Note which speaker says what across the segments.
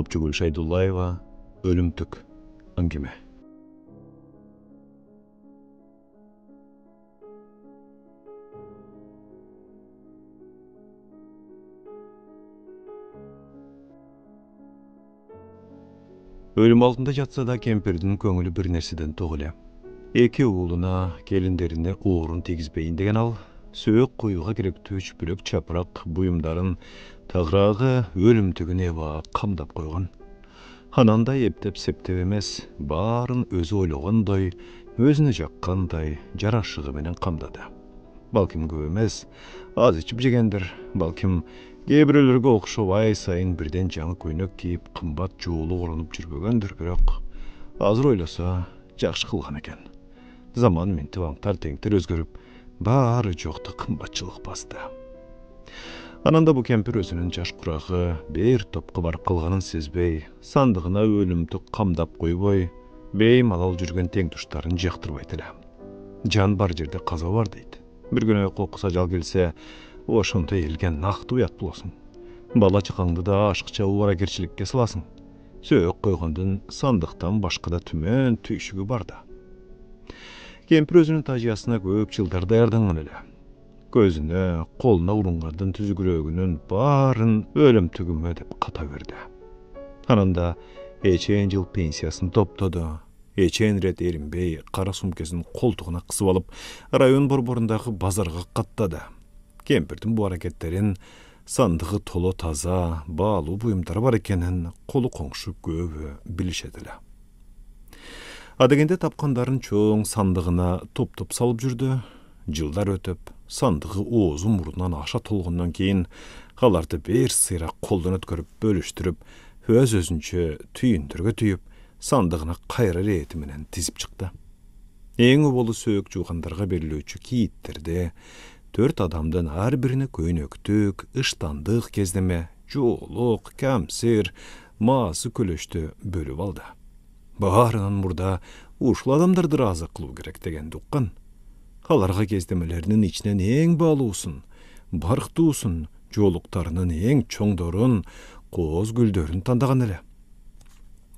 Speaker 1: Topçugül Şaydullaeva, Ölümtük Angime. Ölüm altında jatsa da kempirдің көңілі bir nersidен toğule. Eki oğluna, gelinderine uğrun tegizbeyin degen al, söğük koyuğa gerekti üç bülök çaprak buyumdарын tağrağı ölümtügün eva kamdap koygan. Hananda eptep septep emez, bарын özü oylағандай, özünü жаққандай, jaraşığı menen kamdadı. Balkim köp az içip jegendir, balkim gebirelерге okşop ay sayın birden жаңы көйнөк kiyip kımbat joğulu olunup жүрбөгөндөр, biroq azır oylasa жақшы kılgan eken. Zaman menti vaŋtar teŋtir özgörüp, bari жоқты kımbatçılık bastı. Ananda bu kempir özünün jaş kurağı bir topqı bar kılganın sezbey, sandığına ölümtük kamdap koyboy, bey malal жүрген teŋ tuşların jaktırbaytыla. Jan bar jerde qaza var deydi. Bir güne qoqısa jal gelse, oşunta elgen naқты uyat bulasın. Bala çıqandı da aşıqça uvara gerçilikke sılasın. Söğük koyğandın sandıqtan başqa da tümen tüyüşügü bar da. Kempir özünün tajiyasına köp жылдар dayardangan ele. Gözüne, koluna urungardan tüzgürögünün barın ölümtügümü dep kata verdi. Ananda eçen jıl pensiyasını toptodu. Eçen ret erinbey qara sumkesini koltuğuna qısıp alıp rayon borborundağı bazarga qattadı. Kempirдің bu hareketlerin sandığı tolo taza, bağlı buyumdары бар ekenen kolu qoңшу köbü bilişedile. Adegende tapqandарын çoğun sandığına top salıp жүрді. Жылдар ötöp, sandığı oğuzu murundan aşa tolğundan keyin qalardı bir sıra koldan ötkörüp bölüştürüp, öz-özünçe tüyündürge tüyüp, sandığına qayra reytiminen tizip çıktı. Eң obolu söğük juğandarga berilöçü kiyittirdi. 4 adamdan her birine köynöktük, ıştandıq kezdeme, joğuluk, kämsir, maası kölöştü bölüp aldı. Baharınan burada uşul adamdardır azı kılı gerek degen duqqan. Halarga kezdemelerinin içinen eң bağlıusun, barqtuusun, joğuluktarının eң çoңdorun, qoz güldörün tandagan ele.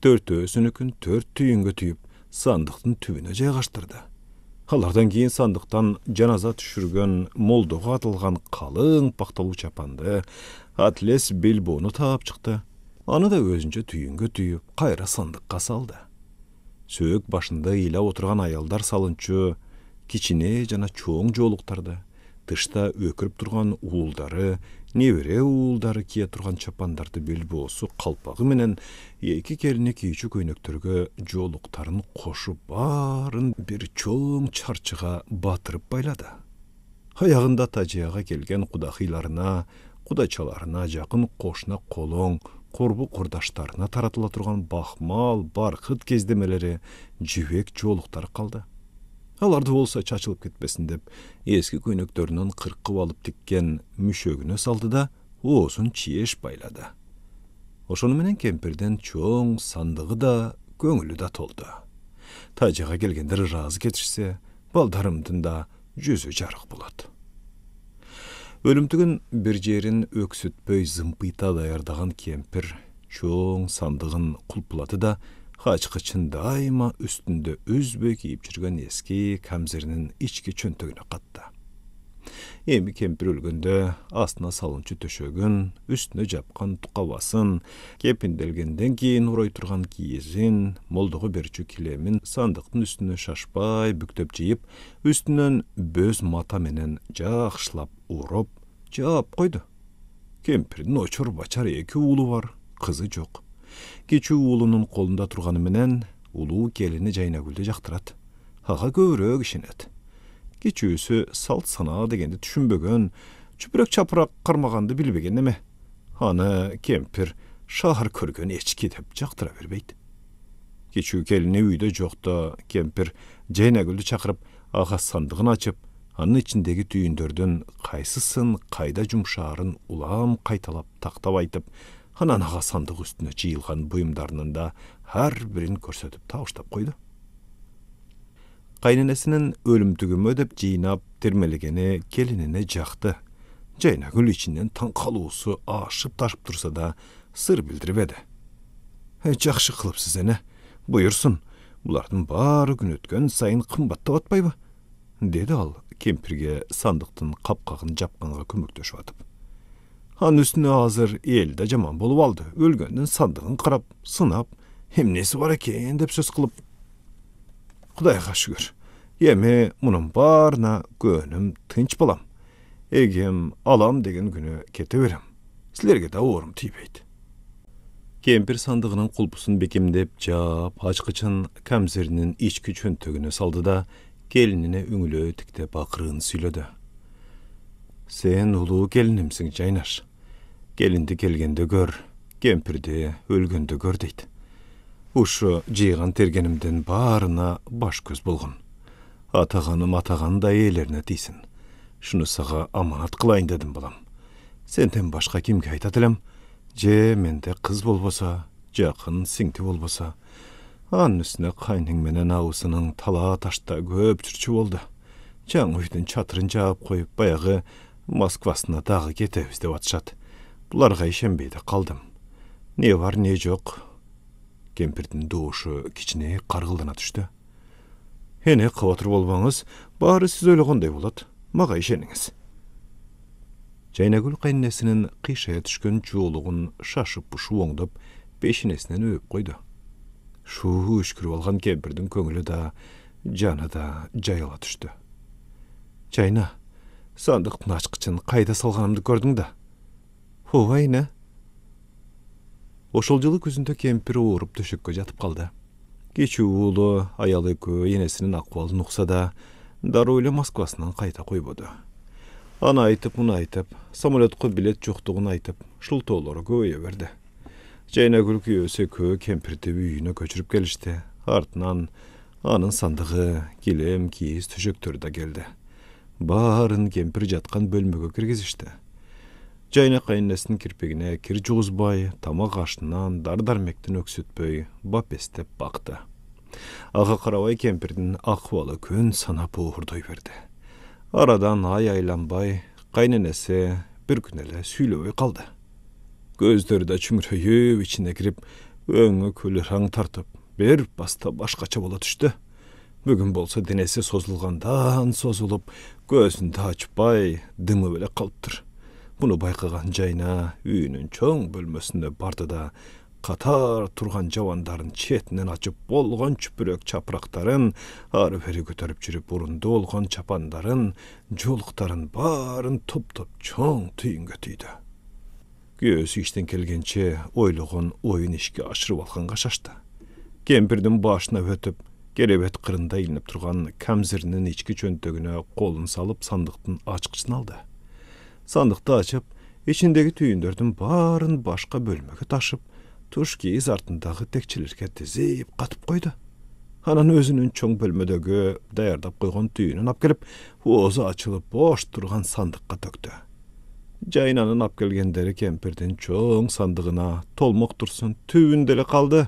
Speaker 1: 4 ösünükün 4 tüyüngö tüyüp, sandıktın tübüne jaygaştırdı. Halardan keyin sandıktan janaza düşürgön moldoğa atılgan kalın paktalı çapandı, atles belbonu taap çıktı. Anı da özünce tüyüngö tüyüp, qayra sandıkka saldı. Söğük başında ila oturgan ayaldar salınçı, kiçine jana çoğun joğuluktardı. Dışta ökürüp turgan uğuldары, nevere uğuldары kiye turgan çapandardı belbosu kalpağı menen eki keline kiyçü köynöktörgö joğuluktarın koşup barın bir çoğun çarçıga batırıp bayladı. Ayağında taciyaga gelgen kudahıylarına, kudaçalarına, jakın koşuna kolon, korbu kordaşlarına taratıla turgan bakmal, barkıt kezdemeleri, jibek joğuluktarı kaldı. Alarda olsa çaçılıp ketmesin dep, eski köynöktörünün kırkıp alıp dikken müşögüne saldı da, oğuzun çiyeş bayladı. Oşonu menen kempirden çoğun sandığı da, köngülü da toldu. Tacaga gelgenleri razı ketişse, baldarımdın da yüzü jarık buladı. Ölümtügün bir jerin öksütpöy zımpıyta dayardagan kempir, çoğun sandığın kulpuladı da, Haçqıçın daima üstünde üzböy kiyip жүрген eski kamzerinin içki çöntögüne qattı. Emi kempir ölgünde asına salınçı töşögün, üstüne japqan tuqavasın, kepindelgenden keyin uray turgan kiyezin, moldoğu berçü kilemin sandıqtın üstüne şaşpay büktöp jeyip, üstünen böz mata menen жақшылап urup, jap koydu. Kempirdin oçur baçar eki uğulu var, kızı жоқ. Keçü uğulunun kolunda turganı menen, ulu gelini Jaynagül'de jaktırat. Haga kövrög işinet. Keçüsü salt sana degende düşünbögön, çüpürek çapırak karmagandı bilbegen eme. Hanı kempir şahar körgön eçki dep jaktıra berbeydi. Keçü gelini üyde jokta kempir Jaynagül'de çakırıp ağa sandığını açıp, anın içindeki tüyündördün kaysısın kayda jumşarın ulam kaytalap taktap aytıp, Hananağa sandık üstüne jıyılgan buyumdarının da her birini körsetip tağıştap koydu. Qaynenesinin ölümtügümü ödep jıynap termelegeni gelinine jaktı. Jaynagül içinden taң kaluusu aşıp taşıp tursa da sır bildirip edi. Жақшы қылыпсыз әне. Бұйырсын, бұлардың бары күн өткен сайын қымбаттап атпайбы? Деді ал кемпірге сандықтың қапқағын жапқанға көмектесіп атып. Ан үстіне азыр елді жаман болып алды. Өлгеннің сандығын қарап, сынап, «Хемнесі бар екен» деп сөз қылып. Құдайға шүгір, еме мұның барына көнім тынч болам. Егем алам деген күні кете берем. Сілерге де орым түйбейді. Кемпір сандығының құлпысын бекемдеп жап, ачқычын кәмзерінің ичкі чөнтөгіне салды да, келініне үңілі тіктеп ақырын сөйледі. Сен ұлы келінімсің, Жайнаш. Келінді келгенді көр, кемпірді өлгенді көр дейді. Ушы жиған тергенімден барына баш көз болғын. Атағаным атаған да елеріне дейсін. Шыны саға аманат қылайын дедім балам. Сенден башқа кемге айтатылым? Же менде қыз болбоса, жақын сіңті болбоса. Ан үстіне қайның менен ауысының тала ташта көп жүрчі болды. Жаң үйдің чатырын жауып қойып, баяғы Москвасына дағы кетебіз деп атышат. Бұларға ишенбейді қалдым. Не бар, не жоқ. Кемпірдің дуышы кичіне қарғылдана түшті. Ене қаватыр болбаңыз, бары сіз ойлағандай болады. Маға ишеніңіз. Жайнагүл қайнесінің қишая түшкен жолығын шашып шуоңдап, пешінесінен өп қойды. Шу үшкіріп алған кемпірдің көңілі да, жаны да жайыла түшті. Жайна, сандықтың ашқычын қайда салғанымды көрдің да? Хувай, не? Ошол жылы күзінде кемпір орып төшекке жатып қалды. Кечүү уулу аялы көө енесінің акыбалын укса да, даройлы Москвасынан қайта койбоду. Аны айтып, муну айтып, самолетко билет жоктугун айтып, шылтоолору көбөйө берди. Жайнагүл күйөөсү көө кемпирди үйүнө көчүрүп келишти. Артынан анын сандыгы, килем, кийиз, төшөктөрү да келди. Барын кемпир жаткан бөлмөгө киргизишти. Жайна кайнесинин кирпегине кир жугузбай, тамак ашынан дар-дармектин өксүтпөй, бапестеп бакты. Ага карабай кемпирдин акыбалы күн санап уурдой берди. Арадан ай айланбай, кайненеси бир күн эле сүйлөбөй калды. Көздөрү да чүңүрөйүп ичине кирип, өңү көлүраң тартып, бир баста башкача боло түштү. Бүгүн болсо денеси созулгандан созулуп, көзүн да ачпай, дымы беле калыптыр. Буну байкаган Жайна үйүнүн чоң бөлмөсүнө барды да, катар турган жабандарын четинен ачып болгон чүпүрөк чапырактарын ары бери көтөрүп жүрүп, урунду болгон чапандарын, жолуктарын барын топ-топ чоң түйүнгө түйдү. Күйөөсү иштен келгенче ойлогон оюн ишке ашырып алганга шашты. Кемпирдин башына өтүп, керебет кырында илинип турган камзиринин ички чөнтөгүнө колун салып, сандыктын ачкычын алды. Сандыкты ачып, ичиндеги түйүндөрдүн барын башка бөлмөгө ташып, туш кийиз артындагы текчелерге тизип катып койду. Анан өзүнүн чоң бөлмөдөгү даярдап койгон түйүнүн алып келип, оозу ачылып бош турган сандыкка төктү. Жайнанын алып келгендери кемпирдин чоң сандыгына толмок турсун түбүндө эле калды.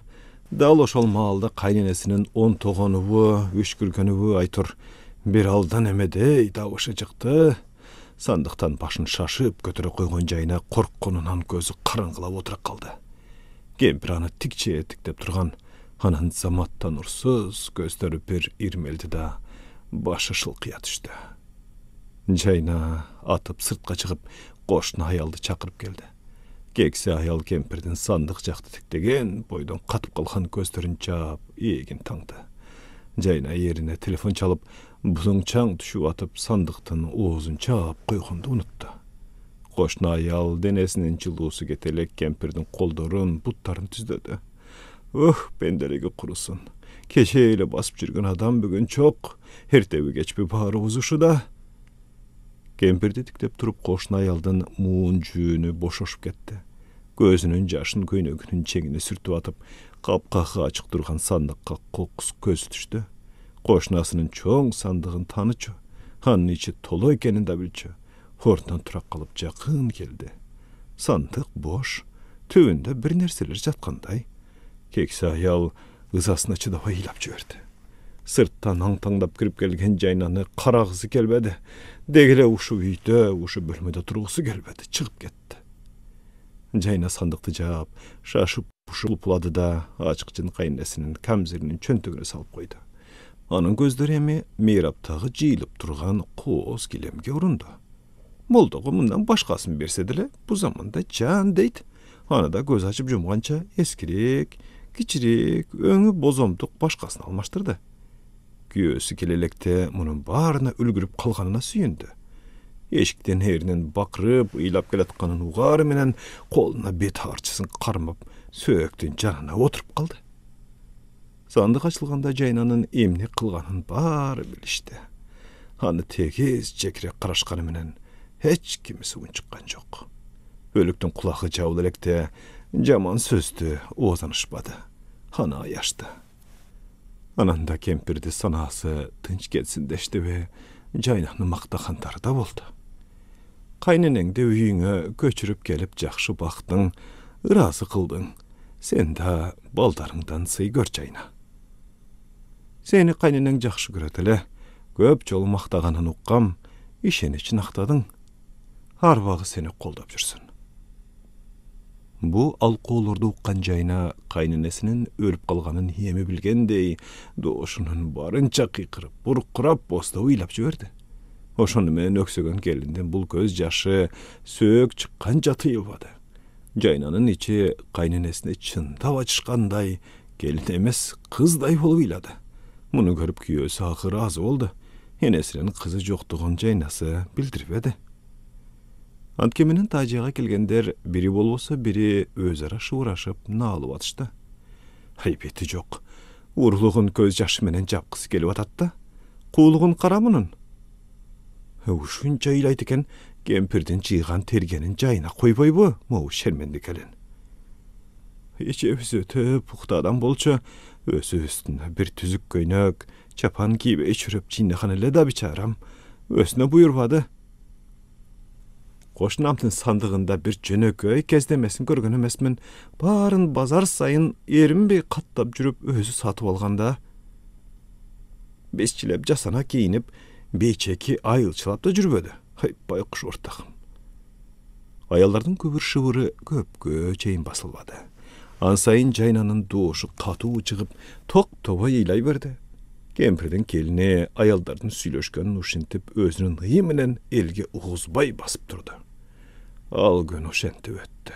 Speaker 1: Дал ошол маалда кайненесинин онтогонубу, үшкүргөнүбү айтыр, бир алдан эмедей табышы чыкты. Сандыктан башын шашып көтөрө койгон Жайна коркконунан көзү караңгылап отура калды. Кемпир аны тикче тиктеп турган, анан заматтан урсуз көздөрү бир ирмелди да, башы шылкыя түштү. Жайна атып сыртка чыгып, кошуна аялды чакырып келди. Кексе аял кемпирдин сандык жакты тиктеген бойдон катып калган көздөрүн жаап, ийгин таңды. Жайна ерине телефон чалып, бузуңчаң түшүп атып, сандыктын оозун чаап койгонду унутту. Кошуна аял денесинин жылуусу кете элек кемпирдин колдорун, буттарын түздөдү. Пенделеги курусун. Кече эле басып жүргөн адам бүгүн чок, эртеби кечпи баары узушу да. Кемпирди тиктеп туруп, кошуна аялдын муун жүүнү бошошуп кетти. Көзүнүн жашын көйнөгүнүн чеңине сүртүп атып, капкакы ачык турган сандыкка кокус көзү түштү. Кошунасынын чоң сандыгын таанычу, анын ичи толо экенин да билчү. Ордунан тура калып жакын келди. Сандык бош, түбүндө бир нерселер жаткандай. Кексе аял ызасына чыдабай ыйлап жиберди. Сырттан аңтаңдап кирип келген Жайнаны карагысы келбеди. Дегеле ушу үйдө, ушу бөлмөдө тургусу келбеди, чыгып кетти. Жайна сандыкты жаап, шашып Uşulup buladı da açıkçın kaynesinin kamzirinin çöntüğüne salıp koydu. Anın gözleri emi meyraptağı ciyilip durgan qoz kilemge urundu. Moldağı bundan başkasını bersedile bu zamanda can deyt. Anada göz açıp jumgança eskirik, kiçirik, öňü bozomduk başkasını almaştırdı. Göğsü kelelekte munun barına ülgürüp kalganına süyündü. Eşikten herinin bakırıp, ıylap geletkanın uğarı menen koluna bet harçısın karmap, sööktün canına oturup kaldı. Sandık açılganda Caynanın emni kılganın bari bilişti. Hanı tegiz çekirek karaşkanı menen hiç kimisi unçukkan jok. Ölüktün kulağı cavlelekte jaman sözdü ozanışmadı. Hanı ayaştı. Ananda kempirdi sanası tınç gelsin deşti ve Caynanı maqtakanları da boldu. Kaynenengde üyüňe göçürüp gelip jakşı baktın, ırazı kıldın. Sen de baldarыңdan sıy gör Cayna. Seni kayneneng jakşı göretele, köp jol maqtaganyn uqqam, işen için aqtadın. Har wagy seni koldap jürsün. Bu alqolurdu uqqan Cayna kaynenesinin ölüp kalganın hiyemi bilgendey, doşunun barınça kıykırıp, burqırap bosta uylap jüberdi. Oşonu menen öksögön gelinden bul göz jaşı söök çıkkan jatıyılbadı. Caynanın içi kaynenesine çıntab açışkanday, gelin emes kızday bolup uyladı. Bunu görüp küyösü ahı razı oldu. Enesinin kızı joktuğun Caynası bildiribedi. Antkeminin tajiga kelgenler biri bolbosa biri özara şuuraşıp nalıp atıştı. Haybeti jok. Urluğun göz jaşı menen japkısı gelip atatdı. Kuğuluğun karamunun. Uşun jaylaydiken kempirden jıygan tergenin jayına koyboy bu, mu şermendi kelen. Hiç evsi öte puxtadan bolça, ösü üstüne bir tüzük köynök, çapan gibe içirip jinnehanele da biçaram, ösüne buyurvadı. Koşnamtın sandığında bir jönököy kezdemesin görgön emesmin, barın bazar sayın erim bir kattap jürüp özü satıp alganda. Besçilep jasana giyinip, beçeki ayılçılap da jürbödü. Hay baykuş ortağım. Ayallardan köbür şıvırı köpkö çeyin basılmadı. Ansayın Caynanın doğuşu katu çıkıp tok tova iylay verdi. Kempirden keline ayallardan süylöşkön uşintip özünün hıyıminen elge uğuzbay basıp durdu. Al gün uşenti öttü.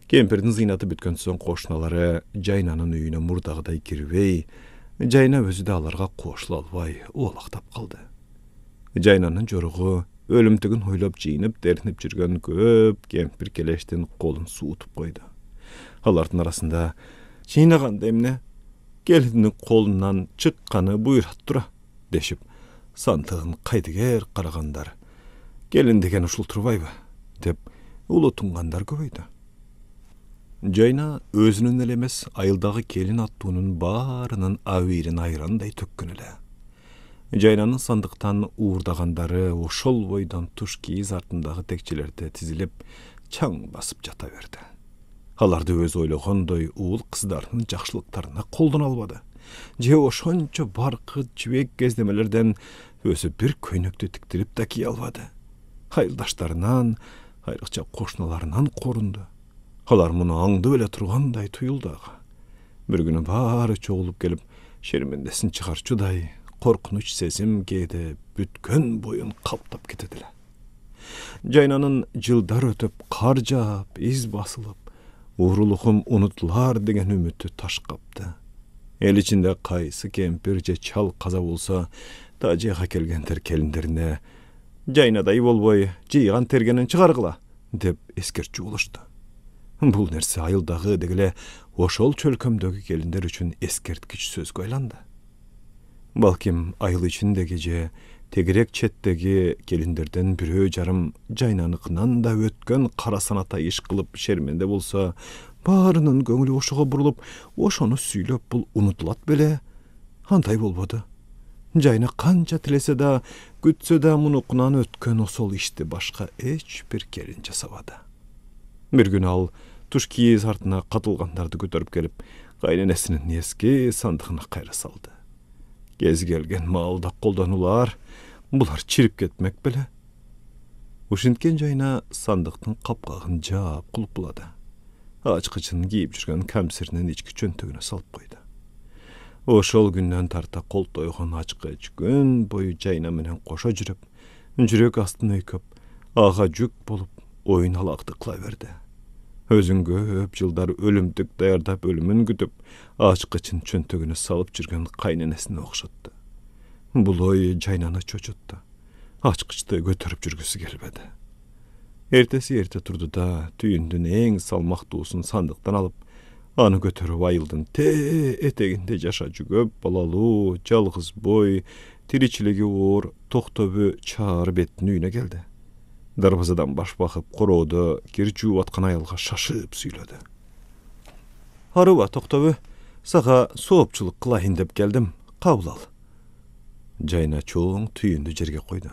Speaker 1: Kempirden zıynatı bütkön son koşnaları Caynanın üyüne murdağıday girvey, Cayna özü de alarga koşul albay oğlaktap kaldı. Caynanın joruğu ölümtügün hoylap jiyinip derinip jirgen köp kempir keleşten kolun suutup koydu. Alardın arasında jiynagan demne gelinin kolundan çıkkanı buyurat dura deşip santığın kaydıger karagandar. Gelin degen uşul turbayba dep ulutunganlar köpöydü. Cayna özünün elemes ayıldağı kelin attığının barının avirin ayranday tökkün ele. Caynanın sandıktan uğurdaganları oşol boydan tuş kiyiz artındağı tekçilerde tizilip çaң basıp jata verdi. Halarda öz oyloğondoy uğul kızlarının jakşılıklarına koldan albadı. Je oşonça barkı jibek gezdemelerden özü bir köynöktü tiktirip daki albadı. Hayıldaşlarından, hayrıkça koşnalarından korundu. Halar munu aňdy bile turganday tuyuldu. Bir günü bari çoğulup gelip şermendesin çıkarçuday korkunuç sesim gede bütkön boyun kaptap ketedile. Caynanın jyldar ötöp karjap, iz basılıp, uğruluğum unutlar degen ümütü taş kaptı. El içinde kaysı kempirce çal kaza bolsa, tajiga kelgenler kelinlerine Caynaday bolboy, jıygan tergenin çıgargıla, dep eskerçi oluştu. Bul nerse ayıldağı degile oşol çölkömdögü gelinler üçün eskertkiç söz koylandı. Balkim ayıl içinde gece tegirek çettegi gelinlerden bir jarım Caynanıknan da ötkön kara sanata iş kılıp şermende bolsa, barının göңülü oşuğa burulup, oşonu süylöp bul unutulat bele, handay bolbodu. Cayna kanca tilese da, gütse da munukunan ötkön osol işti başka hiçbir gelince savada. Bir gün al, tuş kiyiz artına katılganlardı götürüp gelip, kaynenesinin eski sandığına kayra saldı. Gez gelgen malda koldanular, bular çirip ketmek bile. Uşintken Cayna sandıktın kapkağın jap kulup buladı. açqıçın giyip жүрген kämsirinin içki çöntögüne salıp koydu. Oşol günden tarta kol toyğan açqıç gün boyu Jayna menen koşa жүрüp, jürek astına ököp, ağa jük bolup oyun halaqtıqlayberdi. Özün köp жылдар ölümdük dayardap ölümün gütüp, açqıçın çöntögüne salıp жүрген qaynenesine okşatdı. Bul oy Jaynany çoçuttu. Açqıçты götürüp жүрgüsü gelbedi. Ertesi erte turdu da tüyündün eň salmaktuusun sandıktan alıp, anı götürüp ayıldın te eteginde jaşaçı köp balalı, жалgız boy, tiriçiligi uğur, Toktöbü çağır bettin üyüne geldi. Darvazadan baş bakıp koroğdu, geri juup atkan ayalga şaşıp süyledi. Harıva Toktöbü, sağa soğupçuluk kılayın dep geldim, kabul al. Jayna çoğun tüyündü jerge koydu.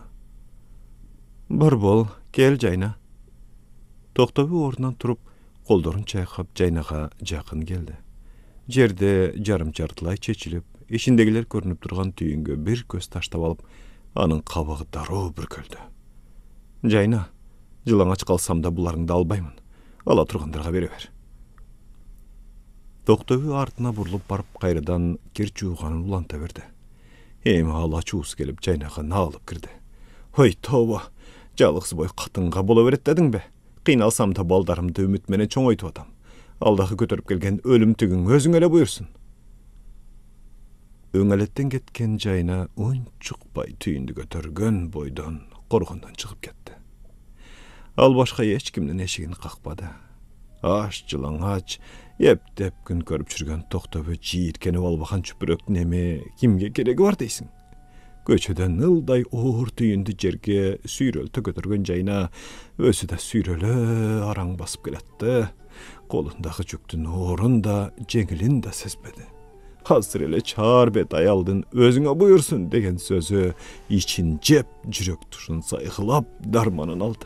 Speaker 1: Bar bol, gel Jayna. Toktöbü orundan turup, koldorin çayqap Jaynaga jakyn geldi. Jerde jarym jartılay çeçilip, eşindegiler görünüp durgan tüyüngö bir köz taştap alıp, anın kabağı daroo bürküldü. Jayna, jylaňaç kalsam da bularыңdy albaymın. Ala turgandarga bereber. Toktöbü artına burulup barıp kayradan ker juuganyn ulanta berdi. Hem hala çuus gelip Jaynaga nalıp kirdi. Hoy toba, жалgız boy katınga bola beret dedin be. Kıynalsam da baldarımdı ümit mene çoň oytup atam. Aldağı götürüp gelgen ölüm tügün özüň ele buyursun. Öňeletten ketken Jayna unçukpay tüyündü götürgön boydan, korgundan çıkıp ketdi. Al başka hiç kimden eşigini kakpady. Aş jylaňaç, ep-dep gün görüp жүрgen Toktöbü jiýitkeni bolbakan çüpürek neme, kimge keregi bar deysin. Göçeden ılday uğur tüyündü jerge süýrelti götürgen Jayna özü de süýrele araň basıp geletdi. Kolundaky jüktün uğurun da jeňilin de sezbedi. Hazır ele çağır bet ayaldın özüňe buyursun degen sözü için jep jürek tuşun sayıklap darmanın aldı.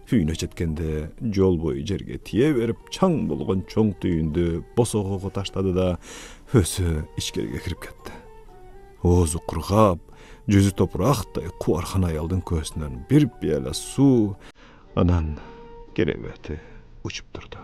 Speaker 1: Hüýüne jetkende jol boyu jerge tiye berip çaң bolgan çoň tüyündü bosogogo taşlady da özü içkeriге kirip ketdi. Ozu kurgap, yüzü toprakday kuarhan ayaldın kösünden bir piyala su, anan gerebeti uçup durdu.